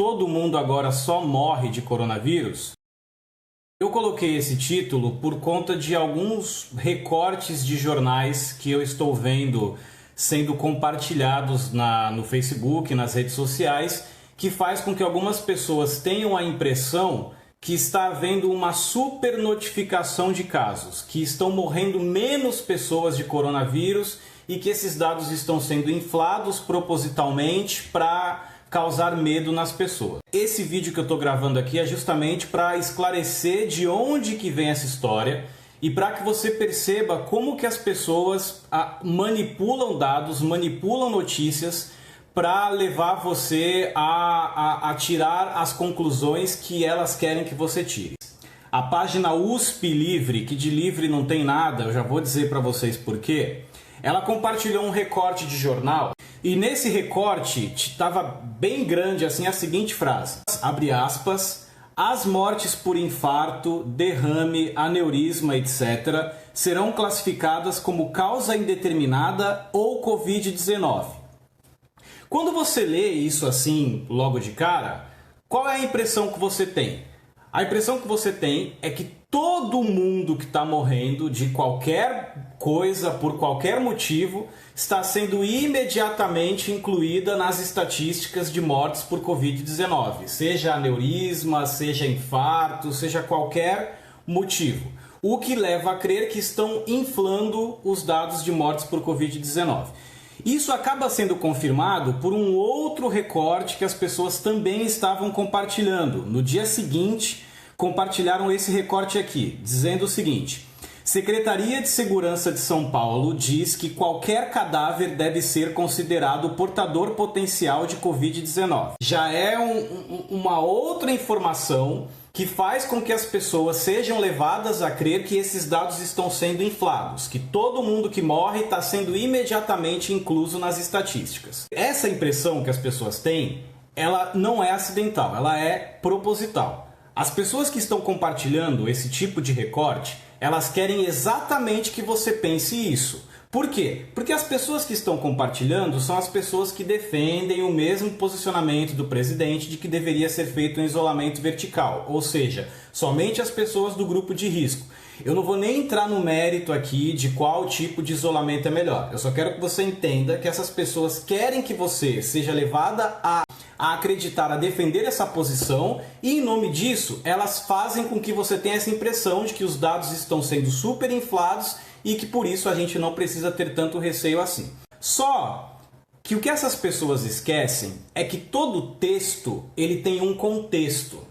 todo mundo agora só morre de coronavírus? Eu coloquei esse título por conta de alguns recortes de jornais que eu estou vendo sendo compartilhados no Facebook, nas redes sociais, que faz com que algumas pessoas tenham a impressão que está havendo uma super notificação de casos, que estão morrendo menos pessoas de coronavírus e que esses dados estão sendo inflados propositalmente para causar medo nas pessoas. Esse vídeo que eu estou gravando aqui é justamente para esclarecer de onde que vem essa história e para que você perceba como que as pessoas manipulam dados, manipulam notícias para levar você a tirar as conclusões que elas querem que você tire. A página USP Livre, que de livre não tem nada, eu já vou dizer para vocês por quê, ela compartilhou um recorte de jornal e nesse recorte estava bem grande assim a seguinte frase, abre aspas, as mortes por infarto, derrame, aneurisma, etc. serão classificadas como causa indeterminada ou Covid-19. Quando você lê isso assim, logo de cara, qual é a impressão que você tem? A impressão que você tem é que todo mundo que está morrendo de qualquer coisa, por qualquer motivo, está sendo imediatamente incluída nas estatísticas de mortes por Covid-19. Seja aneurisma, seja infarto, seja qualquer motivo. O que leva a crer que estão inflando os dados de mortes por Covid-19. Isso acaba sendo confirmado por um outro recorte que as pessoas também estavam compartilhando. No dia seguinte, compartilharam esse recorte aqui, dizendo o seguinte: Secretaria de Segurança de São Paulo diz que qualquer cadáver deve ser considerado portador potencial de Covid-19. Já é uma outra informação que faz com que as pessoas sejam levadas a crer que esses dados estão sendo inflados, que todo mundo que morre está sendo imediatamente incluso nas estatísticas. Essa impressão que as pessoas têm, ela não é acidental, ela é proposital. As pessoas que estão compartilhando esse tipo de recorte, elas querem exatamente que você pense isso. Por quê? Porque as pessoas que estão compartilhando são as pessoas que defendem o mesmo posicionamento do presidente de que deveria ser feito um isolamento vertical, ou seja, somente as pessoas do grupo de risco. Eu não vou nem entrar no mérito aqui de qual tipo de isolamento é melhor. Eu só quero que você entenda que essas pessoas querem que você seja levada a acreditar, a defender essa posição e, em nome disso, elas fazem com que você tenha essa impressão de que os dados estão sendo super inflados e que por isso a gente não precisa ter tanto receio assim. Só que o que essas pessoas esquecem é que todo texto ele tem um contexto.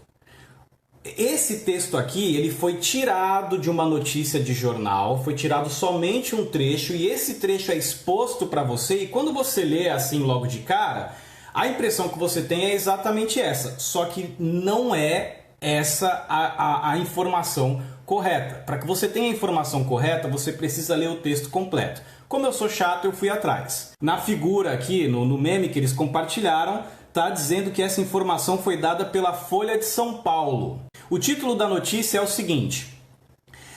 Esse texto aqui ele foi tirado de uma notícia de jornal, foi tirado somente um trecho e esse trecho é exposto para você e quando você lê assim logo de cara, a impressão que você tem é exatamente essa, só que não é essa a informação correta. Para que você tenha a informação correta, você precisa ler o texto completo. Como eu sou chato, eu fui atrás. Na figura aqui, no meme que eles compartilharam, está dizendo que essa informação foi dada pela Folha de São Paulo. O título da notícia é o seguinte: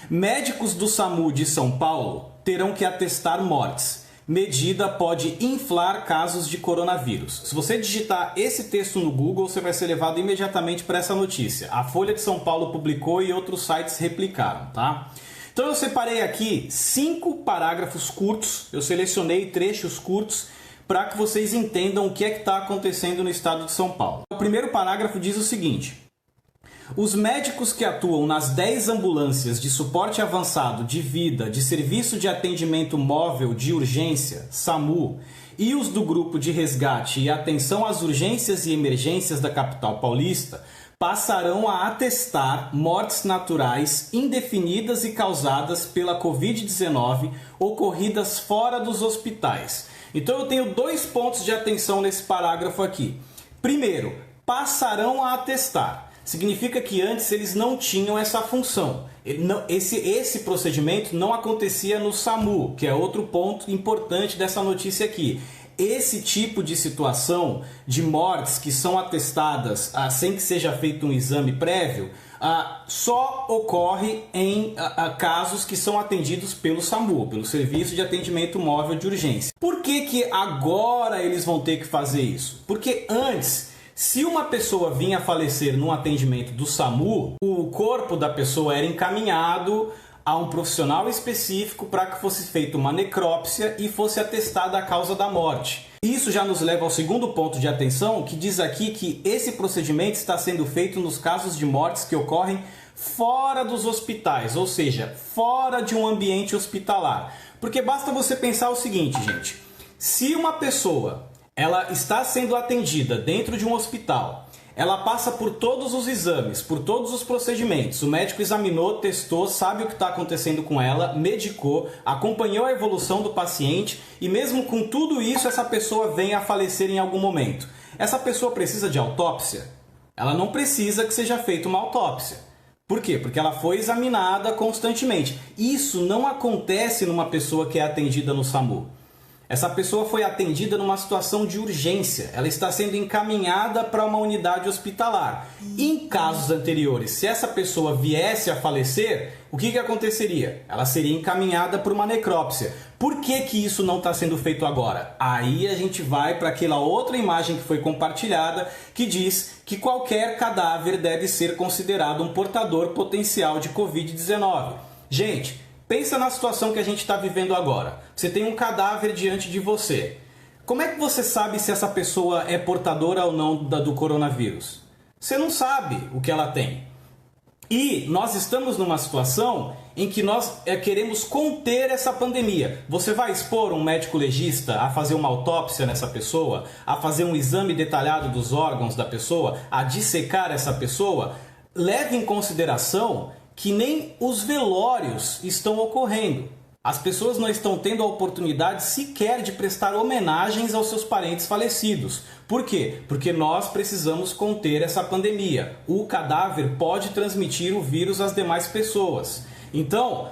médicos do SAMU de São Paulo terão que atestar mortes. Medida pode inflar casos de coronavírus. Se você digitar esse texto no Google, você vai ser levado imediatamente para essa notícia. A Folha de São Paulo publicou e outros sites replicaram, tá? Então eu separei aqui 5 parágrafos curtos, eu selecionei trechos curtos para que vocês entendam o que é que está acontecendo no estado de São Paulo. O primeiro parágrafo diz o seguinte: os médicos que atuam nas 10 ambulâncias de suporte avançado de vida de Serviço de Atendimento Móvel de Urgência, SAMU, e os do Grupo de Resgate e Atenção às Urgências e Emergências da capital paulista passarão a atestar mortes naturais indefinidas e causadas pela Covid-19 ocorridas fora dos hospitais. Então eu tenho 2 pontos de atenção nesse parágrafo aqui. Primeiro, passarão a atestar. Significa que antes eles não tinham essa função. Esse procedimento não acontecia no SAMU, que é outro ponto importante dessa notícia aqui. Esse tipo de situação de mortes que são atestadas sem que seja feito um exame prévio, só ocorre em casos que são atendidos pelo SAMU, pelo Serviço de Atendimento Móvel de Urgência. Por que agora eles vão ter que fazer isso? Porque antes, Se uma pessoa vinha a falecer num atendimento do SAMU, o corpo da pessoa era encaminhado a um profissional específico para que fosse feita uma necrópsia e fosse atestada a causa da morte. Isso já nos leva ao segundo ponto de atenção, que diz aqui que esse procedimento está sendo feito nos casos de mortes que ocorrem fora dos hospitais, ou seja, fora de um ambiente hospitalar. Porque basta você pensar o seguinte, gente: se uma pessoa ela está sendo atendida dentro de um hospital, ela passa por todos os exames, por todos os procedimentos, o médico examinou, testou, sabe o que está acontecendo com ela, medicou, acompanhou a evolução do paciente e mesmo com tudo isso, essa pessoa vem a falecer em algum momento. Essa pessoa precisa de autópsia? Ela não precisa que seja feita uma autópsia. Por quê? Porque ela foi examinada constantemente. Isso não acontece numa pessoa que é atendida no SAMU. Essa pessoa foi atendida numa situação de urgência. Ela está sendo encaminhada para uma unidade hospitalar. Em casos anteriores, se essa pessoa viesse a falecer, o que aconteceria? Ela seria encaminhada para uma necrópsia. Por que isso não está sendo feito agora? Aí a gente vai para aquela outra imagem que foi compartilhada, que diz que qualquer cadáver deve ser considerado um portador potencial de Covid-19. Gente, pensa na situação que a gente está vivendo agora. Você tem um cadáver diante de você. Como é que você sabe se essa pessoa é portadora ou não do coronavírus? Você não sabe o que ela tem. E nós estamos numa situação em que nós queremos conter essa pandemia. Você vai expor um médico legista a fazer uma autópsia nessa pessoa, a fazer um exame detalhado dos órgãos da pessoa, a dissecar essa pessoa? Leve em consideração que nem os velórios estão ocorrendo. As pessoas não estão tendo a oportunidade sequer de prestar homenagens aos seus parentes falecidos. Por quê? Porque nós precisamos conter essa pandemia. O cadáver pode transmitir o vírus às demais pessoas. Então,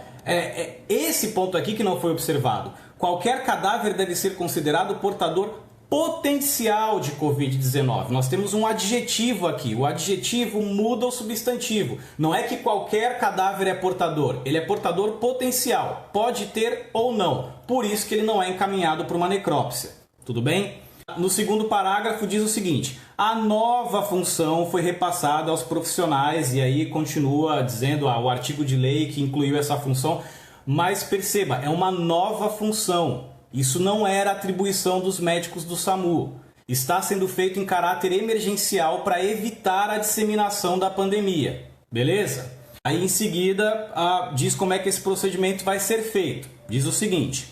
esse ponto aqui que não foi observado. Qualquer cadáver deve ser considerado portador potencial de Covid-19. Nós temos um adjetivo aqui. O adjetivo muda o substantivo. Não é que qualquer cadáver é portador. Ele é portador potencial. Pode ter ou não. Por isso que ele não é encaminhado para uma necrópsia. Tudo bem? No segundo parágrafo diz o seguinte: a nova função foi repassada aos profissionais, e aí continua dizendo o artigo de lei que incluiu essa função, mas perceba, é uma nova função. Isso não era atribuição dos médicos do SAMU. Está sendo feito em caráter emergencial para evitar a disseminação da pandemia. Beleza? Aí em seguida diz como é que esse procedimento vai ser feito. Diz o seguinte: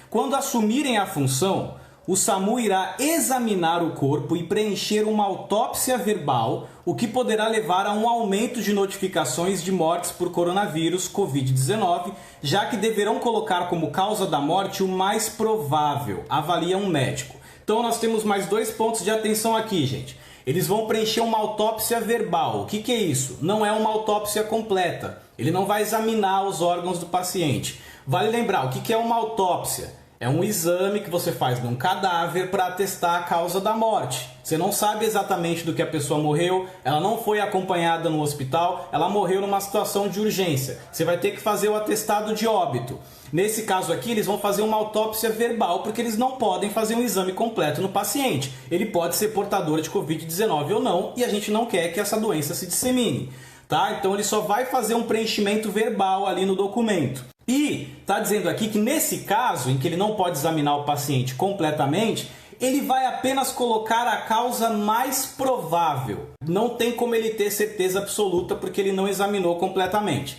quando assumirem a função, o SAMU irá examinar o corpo e preencher uma autópsia verbal, o que poderá levar a um aumento de notificações de mortes por coronavírus Covid-19, já que deverão colocar como causa da morte o mais provável, avalia um médico. Então nós temos mais 2 pontos de atenção aqui, gente. Eles vão preencher uma autópsia verbal. O que é isso? Não é uma autópsia completa. Ele não vai examinar os órgãos do paciente. Vale lembrar, o que é uma autópsia? É um exame que você faz num cadáver para atestar a causa da morte. Você não sabe exatamente do que a pessoa morreu, ela não foi acompanhada no hospital, ela morreu numa situação de urgência. Você vai ter que fazer o atestado de óbito. Nesse caso aqui, eles vão fazer uma autópsia verbal, porque eles não podem fazer um exame completo no paciente. Ele pode ser portador de Covid-19 ou não, e a gente não quer que essa doença se dissemine. Tá? Então ele só vai fazer um preenchimento verbal ali no documento. E está dizendo aqui que nesse caso, em que ele não pode examinar o paciente completamente, ele vai apenas colocar a causa mais provável. Não tem como ele ter certeza absoluta porque ele não examinou completamente.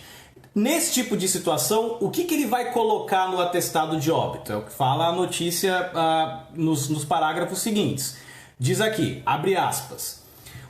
Nesse tipo de situação, o que ele vai colocar no atestado de óbito? É o que fala a notícia nos parágrafos seguintes. Diz aqui, abre aspas: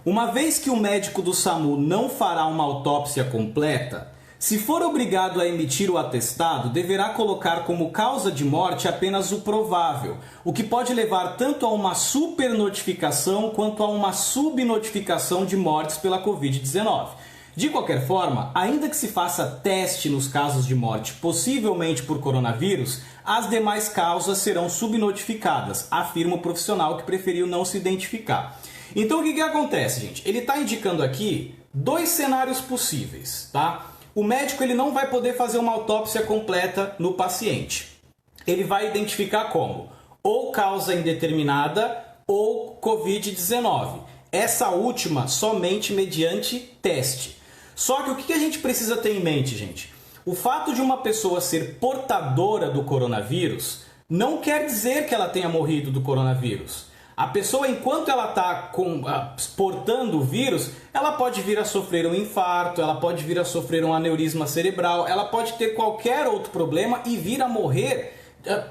uma vez que o médico do SAMU não fará uma autópsia completa, se for obrigado a emitir o atestado, deverá colocar como causa de morte apenas o provável, o que pode levar tanto a uma supernotificação quanto a uma subnotificação de mortes pela Covid-19. De qualquer forma, ainda que se faça teste nos casos de morte, possivelmente por coronavírus, as demais causas serão subnotificadas, afirma o profissional que preferiu não se identificar. Então o que acontece, gente? Ele está indicando aqui 2 cenários possíveis, tá? O médico ele não vai poder fazer uma autópsia completa no paciente. Ele vai identificar como ou causa indeterminada ou Covid-19. essa última somente mediante teste. Só que o que a gente precisa ter em mente, gente? O fato de uma pessoa ser portadora do coronavírus não quer dizer que ela tenha morrido do coronavírus. A pessoa, enquanto ela está portando o vírus, ela pode vir a sofrer um infarto, ela pode vir a sofrer um aneurisma cerebral, ela pode ter qualquer outro problema e vir a morrer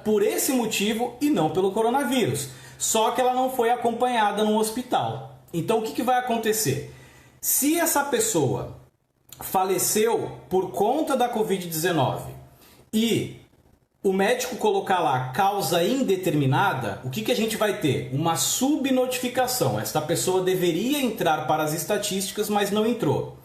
por esse motivo e não pelo coronavírus. Só que ela não foi acompanhada no hospital. Então o que vai acontecer? Se essa pessoa faleceu por conta da Covid-19 e o médico colocar lá causa indeterminada, o que a gente vai ter? Uma subnotificação. Esta pessoa deveria entrar para as estatísticas, mas não entrou.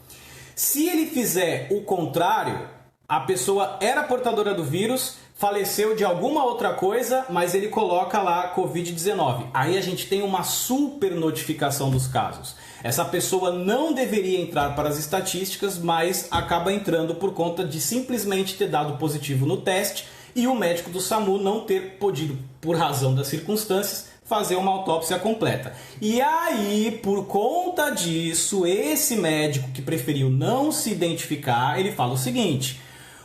Se ele fizer o contrário, a pessoa era portadora do vírus, faleceu de alguma outra coisa, mas ele coloca lá Covid-19. Aí a gente tem uma super notificação dos casos. Essa pessoa não deveria entrar para as estatísticas, mas acaba entrando por conta de simplesmente ter dado positivo no teste e o médico do SAMU não ter podido, por razão das circunstâncias, fazer uma autópsia completa. E aí, por conta disso, esse médico que preferiu não se identificar, ele fala o seguinte: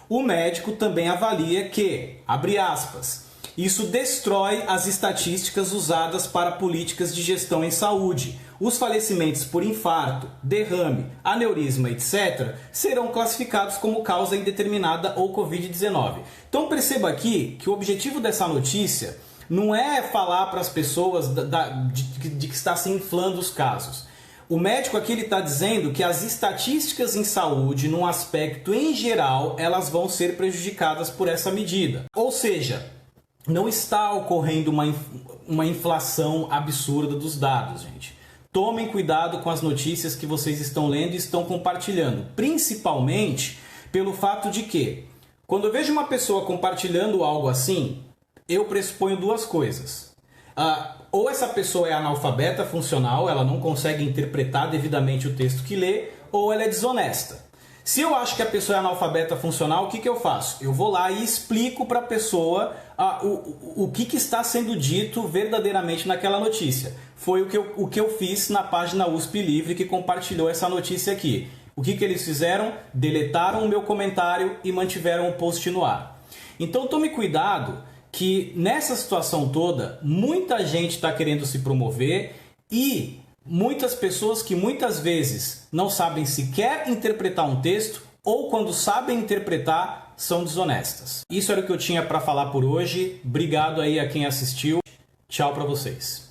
o médico também avalia que, abre aspas, isso destrói as estatísticas usadas para políticas de gestão em saúde. Os falecimentos por infarto, derrame, aneurisma, etc., serão classificados como causa indeterminada ou Covid-19. Então perceba aqui que o objetivo dessa notícia não é falar para as pessoas de que está se inflando os casos. O médico aqui está dizendo que as estatísticas em saúde, num aspecto em geral, elas vão ser prejudicadas por essa medida. Ou seja, não está ocorrendo uma inflação absurda dos dados, gente. Tomem cuidado com as notícias que vocês estão lendo e estão compartilhando, principalmente pelo fato de que, quando eu vejo uma pessoa compartilhando algo assim, eu pressuponho duas coisas. Ou essa pessoa é analfabeta funcional, ela não consegue interpretar devidamente o texto que lê, ou ela é desonesta. Se eu acho que a pessoa é analfabeta funcional, o que eu faço? Eu vou lá e explico para a pessoa o que está sendo dito verdadeiramente naquela notícia. Foi o que eu fiz na página USP Livre, que compartilhou essa notícia aqui. O que eles fizeram? Deletaram o meu comentário e mantiveram o post no ar. Então tome cuidado que nessa situação toda, muita gente está querendo se promover e muitas pessoas que muitas vezes não sabem sequer interpretar um texto ou quando sabem interpretar são desonestas. Isso era o que eu tinha para falar por hoje. Obrigado aí a quem assistiu. Tchau para vocês.